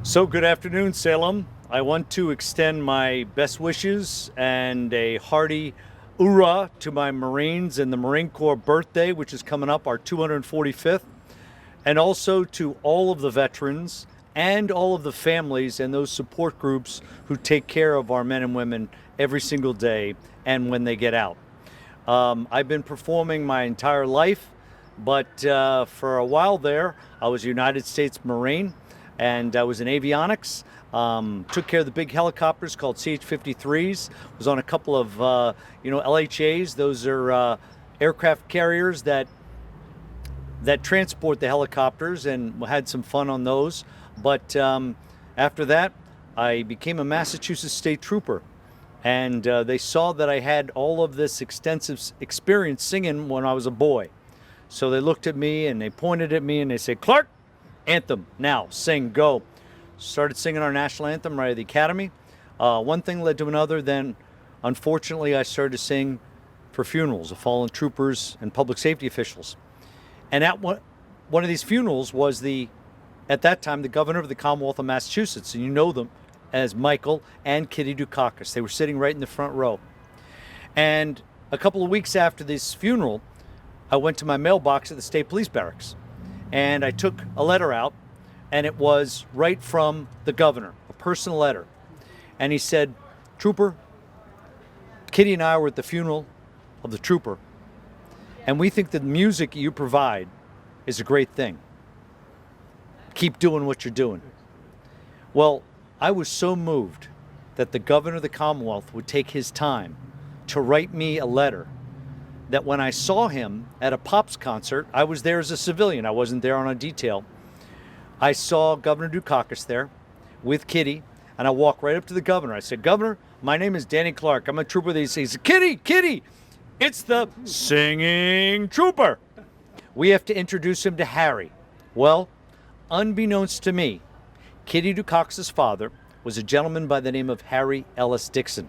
So good afternoon, Salem. I want to extend my best wishes and a hearty hoorah to my Marines and the Marine Corps birthday, which is coming up, our 245th, and also to all of the veterans and all of the families and those support groups who take care of our men and women every single day and when they get out. I've been performing my entire life, but for a while there, I was a United States Marine, and I was in avionics. Took care of the big helicopters called CH-53s. Was on a couple of LHAs. Those are aircraft carriers that transport the helicopters, and had some fun on those. But after that, I became a Massachusetts State Trooper, and they saw that I had all of this extensive experience singing when I was a boy. So they looked at me and they pointed at me and they said, "Clark, anthem, now, sing, go." Started singing our national anthem right at the academy. One thing led to another. Then, unfortunately, I started to sing for funerals of fallen troopers and public safety officials. And at one of these funerals was at that time, the governor of the Commonwealth of Massachusetts, and you know them as Michael and Kitty Dukakis. They were sitting right in the front row. And a couple of weeks after this funeral, I went to my mailbox at the state police barracks, and I took a letter out, and it was right from the governor, a personal letter. And he said, "Trooper, Kitty and I were at the funeral of the trooper, and we think that the music you provide is a great thing. Keep doing what you're doing." Well, I was so moved that the governor of the Commonwealth would take his time to write me a letter, that when I saw him at a Pops concert, I was there as a civilian, I wasn't there on a detail. I saw Governor Dukakis there with Kitty, and I walked right up to the governor. I said, "Governor, my name is Danny Clark. I'm a trooper." He says, Kitty, it's the singing trooper. We have to introduce him to Harry." Well, unbeknownst to me, Kitty Dukakis' father was a gentleman by the name of Harry Ellis Dixon.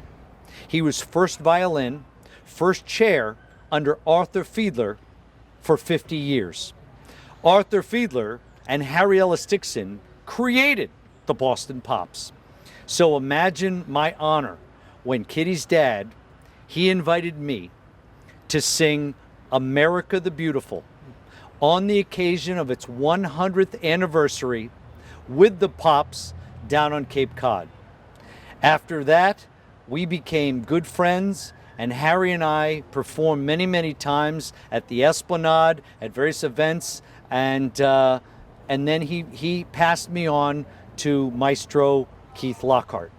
He was first violin, first chair under Arthur Fiedler for 50 years. Arthur Fiedler and Harry Ellis Dixon created the Boston Pops. So imagine my honor when Kitty's dad, he invited me to sing America the Beautiful on the occasion of its 100th anniversary with the Pops down on Cape Cod. After that, we became good friends, and Harry and I performed many, many times at the Esplanade, at various events, and then he passed me on to Maestro Keith Lockhart.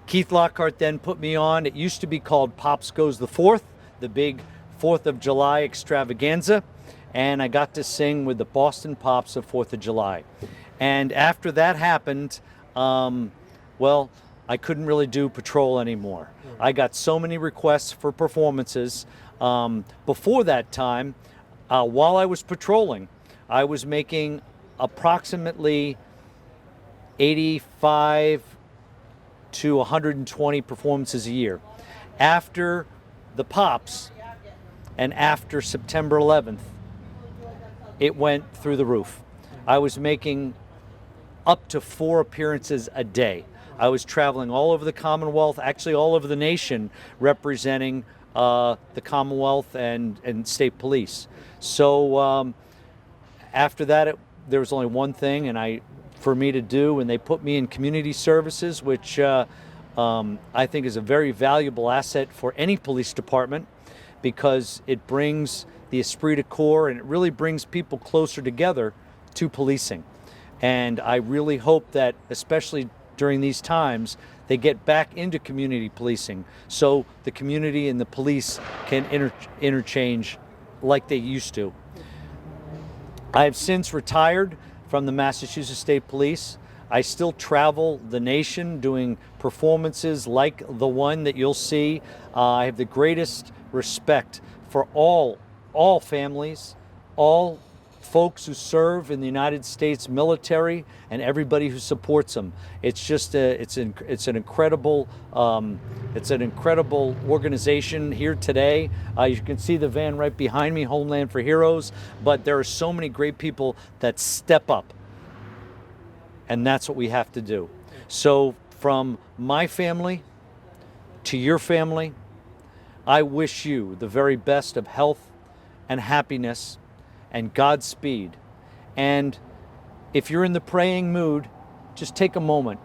Keith Lockhart then put me on, it used to be called Pops Goes the Fourth, the big 4th of July extravaganza, and I got to sing with the Boston Pops of 4th of July. And after that happened, well, I couldn't really do patrol anymore. I got so many requests for performances. Before that time, while I was patrolling, I was making approximately 85 to 120 performances a year. After the Pops and after September 11th, it went through the roof. I was making up to 4 appearances a day. I was traveling all over the Commonwealth, actually all over the nation, representing the Commonwealth and state police. So after that, there was only one thing for me to do, and they put me in community services, which I think is a very valuable asset for any police department, because it brings the esprit de corps, and it really brings people closer together to policing. And I really hope that, especially during these times, they get back into community policing so the community and the police can interchange like they used to. I have since retired from the Massachusetts State Police. I still travel the nation doing performances like the one that you'll see. I have the greatest respect for all families, all folks who serve in the United States military, and everybody who supports them. It's just it's an incredible organization here today. You can see the van right behind me, Homeland Heroes. But there are so many great people that step up And that's what we have to do. So from my family to your family, I wish you the very best of health and happiness and Godspeed. And if you're in the praying mood, just take a moment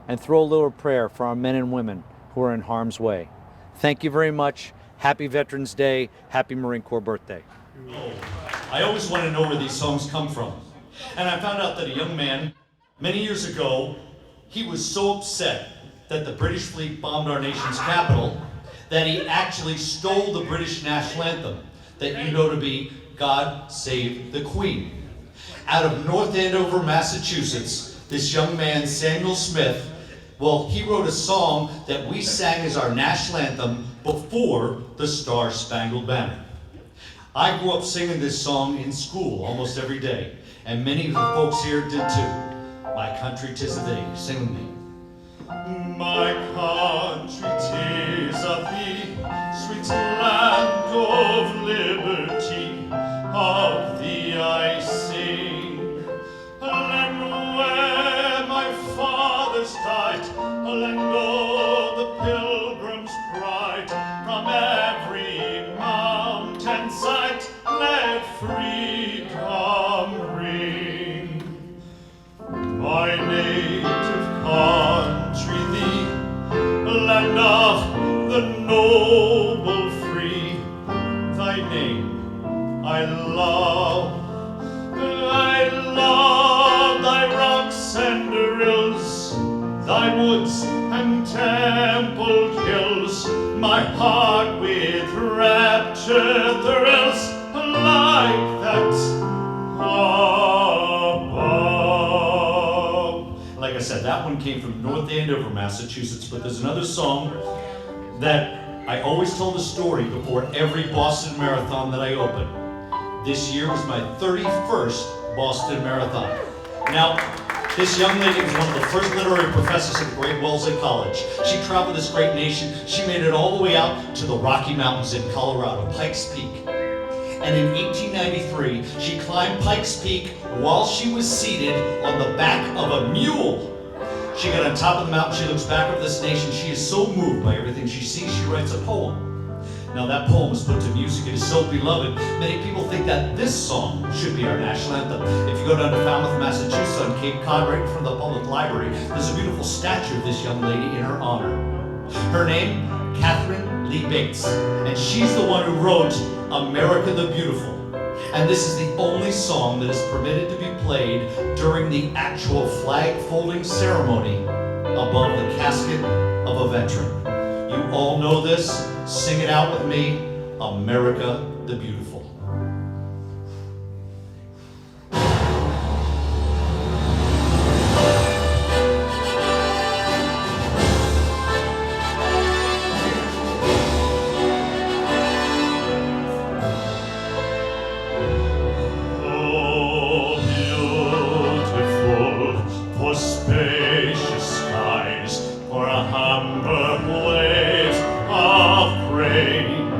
and throw a little prayer for our men and women who are in harm's way. Thank you very much. Happy Veterans Day. Happy Marine Corps birthday. I always want to know where these songs come from. And I found out that a young man, many years ago, he was so upset that the British fleet bombed our nation's capital that he actually stole the British national anthem that you know to be God Save the Queen. Out of North Andover, Massachusetts, this young man, Samuel Smith, well, he wrote a song that we sang as our national anthem before the Star Spangled Banner. I grew up singing this song in school almost every day, and many of the folks here did too. My country 'tis of thee, sing with me. My country 'tis of thee, sweet land of liberty, of thee I sing. A land where my fathers died, a land of the pilgrim's pride, from every mountainside let freedom ring. My native country thee, land of the noble free, thy name I love thy rocks and rills, thy woods and templed hills, my heart with rapture thrills, like that above. Like I said, that one came from North Andover, Massachusetts, but there's another song that I always tell the story before every Boston Marathon that I open. This year was my 31st Boston Marathon. Now, this young lady was one of the first literary professors at the great Wellesley College. She traveled this great nation. She made it all the way out to the Rocky Mountains in Colorado, Pikes Peak. And in 1893, she climbed Pikes Peak while she was seated on the back of a mule. She got on top of the mountain, she looks back over this nation. She is so moved by everything she sees, she writes a poem. Now that poem was put to music. It is so beloved. Many people think that this song should be our national anthem. If you go down to Falmouth, Massachusetts on Cape Cod, right in front of the public library, there's a beautiful statue of this young lady in her honor. Her name, Catherine Lee Bates. And she's the one who wrote America the Beautiful. And this is the only song that is permitted to be played during the actual flag folding ceremony above the casket of a veteran. You all know this. Sing it out with me. America the Beautiful. Oh, beautiful, for spacious skies, for a hamburg wave of grain,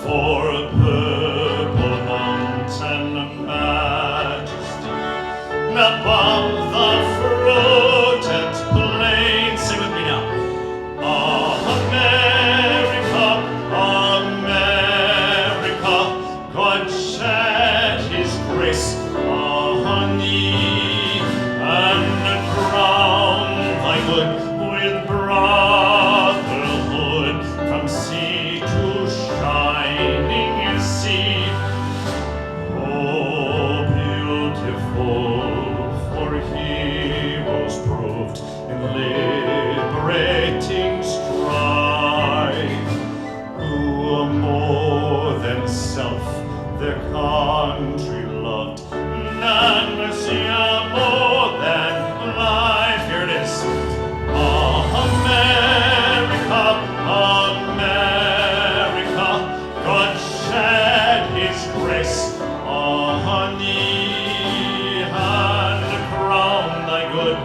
for a purple mountain majesty, above the fruited plain. Sing with me now. America, America, God shed his grace on thee, and crown thy good with brotherhood, from sea to shining sea. Oh, beautiful, for heroes proved in liberating strife, who more than self their country loved, and mercy more than life. Here it is. America, America, God shed his grace on thee, and crown thy good